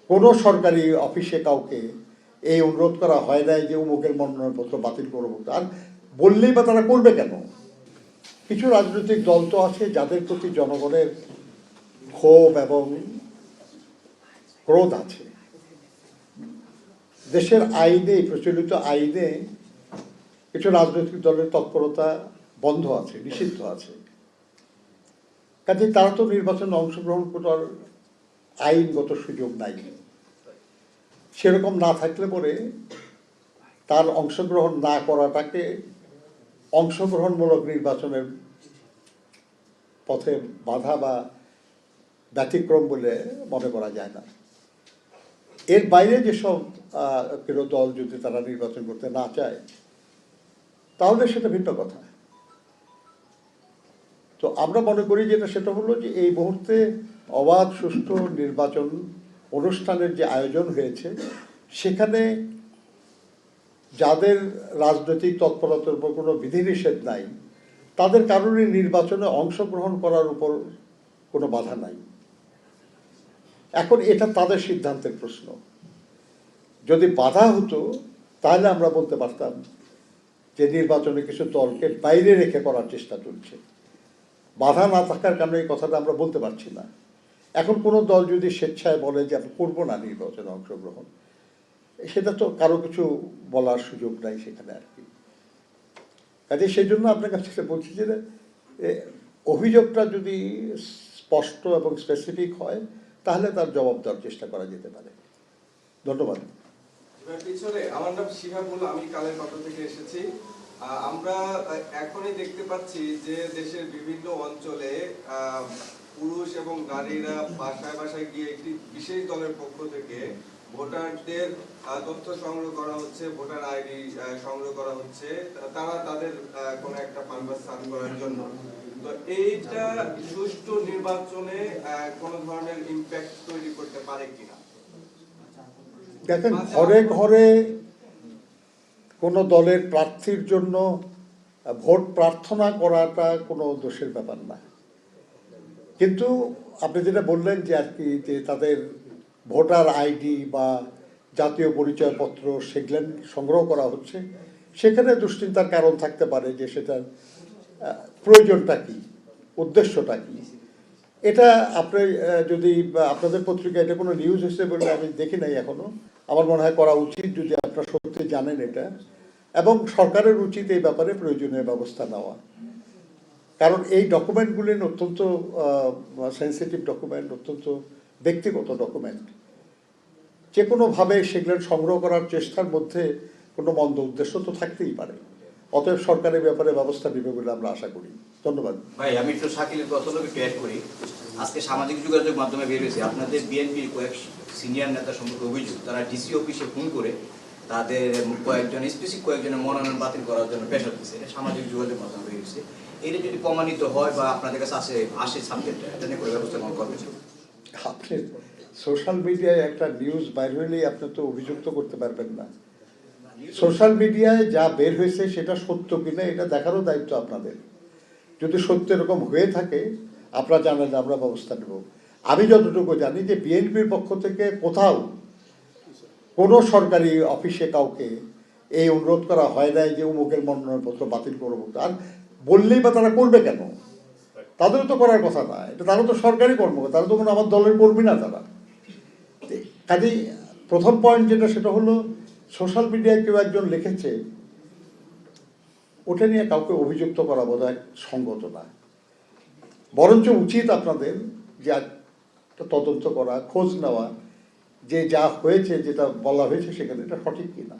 কোনো সরকারি অফিসে কাউকে এই অনুরোধ করা হয় নাই যে অমুকের মনোনয়নপত্র বাতিল করবো। আর বললেই বা তারা করবে কেন? কিছু রাজনৈতিক দল তো আছে যাদের প্রতি জনগণের ক্ষোভ এবং ক্রোধ আছে। দেশের আইনে, প্রচলিত আইনে কিছু রাজনৈতিক দলের তৎপরতা বন্ধ আছে, নিষিদ্ধ আছে। কাজে তারা তো নির্বাচনে অংশগ্রহণ করার আইনগত সুযোগ নাই। সেরকম না থাকলে পরে তার অংশগ্রহণ না করাটাকে অংশগ্রহণমূলক নির্বাচনের পথে বাধা বা ব্যতিক্রম বলে মনে করা যায় না। এর বাইরে যেসব কোনো দল যদি তারা নির্বাচন করতে না চায় তাহলে সেটা ভিন্ন কথা। তো আমরা মনে করি যেটা সেটা হলো যে এই মুহূর্তে অবাধ সুষ্ঠু নির্বাচন অনুষ্ঠানের যে আয়োজন হয়েছে সেখানে যাদের রাজনৈতিক তৎপরতার উপর কোনো বিধিনিষেধ নাই তাদের কারণে নির্বাচনে অংশগ্রহণ করার উপর কোনো বাধা নাই। এখন এটা তাদের সিদ্ধান্তের প্রশ্ন। যদি বাধা হতো তাহলে আমরা বলতে পারতাম যে নির্বাচনে কিছু দলকে বাইরে রেখে করার চেষ্টা চলছে। বাধা না থাকার কারণে এই কথাটা আমরা বলতে পারছি না। এখন কোনো দল যদি স্বেচ্ছায় বলে যে আমি করবো না নির্বাচনে অংশগ্রহণ, সেটা তো কারো কিছু বলার সুযোগ নাই সেখানে আর কি। কাজে সেই জন্য আপনার কাছে বলছি যে অভিযোগটা যদি স্পষ্ট এবং স্পেসিফিক হয় তাহলে তার জবাব দেওয়ার চেষ্টা করা যেতে পারে। ধন্যবাদ। পিছনে আমার নাম শিহাবুল, আমি কালের কথা থেকে এসেছি। আমরা এখনই দেখতে পাচ্ছি যে দেশের বিভিন্ন অঞ্চলে পুরুষ এবং নারীরা বাসায় বাসায় গিয়ে একটি বিশেষ দলের পক্ষ থেকে ভোটারদের তথ্য সংগ্রহ করা হচ্ছে, ভোটার আইডি সংগ্রহ করা হচ্ছে, তারা তাদের কোনো একটা পারপাস সার্ভ করার জন্য। তো এইটা সুষ্ঠু নির্বাচনে কোন ধরনের ইমপ্যাক্ট তৈরি করতে পারে কিনা? দেখেন, ঘরে ঘরে কোনো দলের প্রার্থীর জন্য ভোট প্রার্থনা করাটা কোনো দোষের ব্যাপার না। কিন্তু আপনি যেটা বললেন যে আর কি, যে তাদের ভোটার আইডি বা জাতীয় পরিচয়পত্র সেগুলো সংগ্রহ করা হচ্ছে, সেখানে দুশ্চিন্তার কারণ থাকতে পারে যে সেটার প্রয়োজনটা কী, উদ্দেশ্যটা কী। এটা আপনি যদি আপনাদের পত্রিকায় এটা কোনো নিউজ হয়েছে বলে আমি দেখি নাই এখনো। আমার মনে হয় করা উচিত, যদি আপনারা সত্যি জানেন এটা, এবং সরকারের উচিত এই ব্যাপারে প্রয়োজনীয় ব্যবস্থা নেওয়া। কারণ এই ডকুমেন্টগুলি অত্যন্ত সেন্সিটিভ ডকুমেন্ট, অত্যন্ত ব্যক্তিগত ডকুমেন্ট। যে কোনোভাবে সেগুলো সংগ্রহ করার চেষ্টার মধ্যে কোনো মন্দ উদ্দেশ্য তো থাকতেই পারে। অতএব সরকারের ব্যাপারে ব্যবস্থা নেবে বলে আমরা আশা করি। ধন্যবাদ ভাই। আমি একটু শাকিলের কথা একটু অ্যাড করি। আজকে সামাজিক যোগাযোগ মাধ্যমে বের হয়েছে আপনাদের বিএনপির কয়েক সিনিয়র নেতা সম্পর্কে অভিযোগ, তারা ডিসি অফিসে ফোন করে তাদের কয়েকজন স্পেসিফিক কয়েকজনের মনোনয়ন বাতিল করার জন্য প্রেশার দিচ্ছে। এটা সামাজিক যোগাযোগ মাধ্যমে বের হয়েছে। এটা যদি প্রমাণিত হয় বা আপনাদের কাছে আসে সাবজেক্টটা, এটা নিয়ে করে ব্যবস্থা গ্রহণ করবেন? আপনি সোশ্যাল মিডিয়ায় একটা নিউজ বাইর হইলেই আপনি তো অভিযুক্ত করতে পারবেন না। সোশ্যাল মিডিয়ায় যা বের হয়েছে সেটা সত্য কিনা এটা দেখারও দায়িত্ব আপনাদের। যদি সত্য এরকম হয়ে থাকে আপনারা জানেন, আমরা ব্যবস্থা নেব। আমি যতটুকু জানি যে বিএনপির পক্ষ থেকে কোথাও কোনো সরকারি অফিসে কাউকে এই অনুরোধ করা হয় নাই যে অমুকের মনোনয়নপত্র বাতিল করবো। আর বললেই বা তারা করবে কেন? তাদেরও তো করার কথা না। এটা তারা তো সরকারি কর্মকর্তা, তারা তো কোনো আমার দলের কর্মী না তারা। কাজেই প্রথম পয়েন্ট যেটা সেটা হলো, সোশ্যাল মিডিয়ায় কেউ একজন লিখেছে, ওটা নিয়ে কাউকে অভিযুক্ত করা বোধহয় সঙ্গত না। বরঞ্চ উচিত আপনাদের যে তদন্ত করা, খোঁজ নেওয়া যে যা হয়েছে, যেটা বলা হয়েছে সেখানে এটা সঠিক কিনা।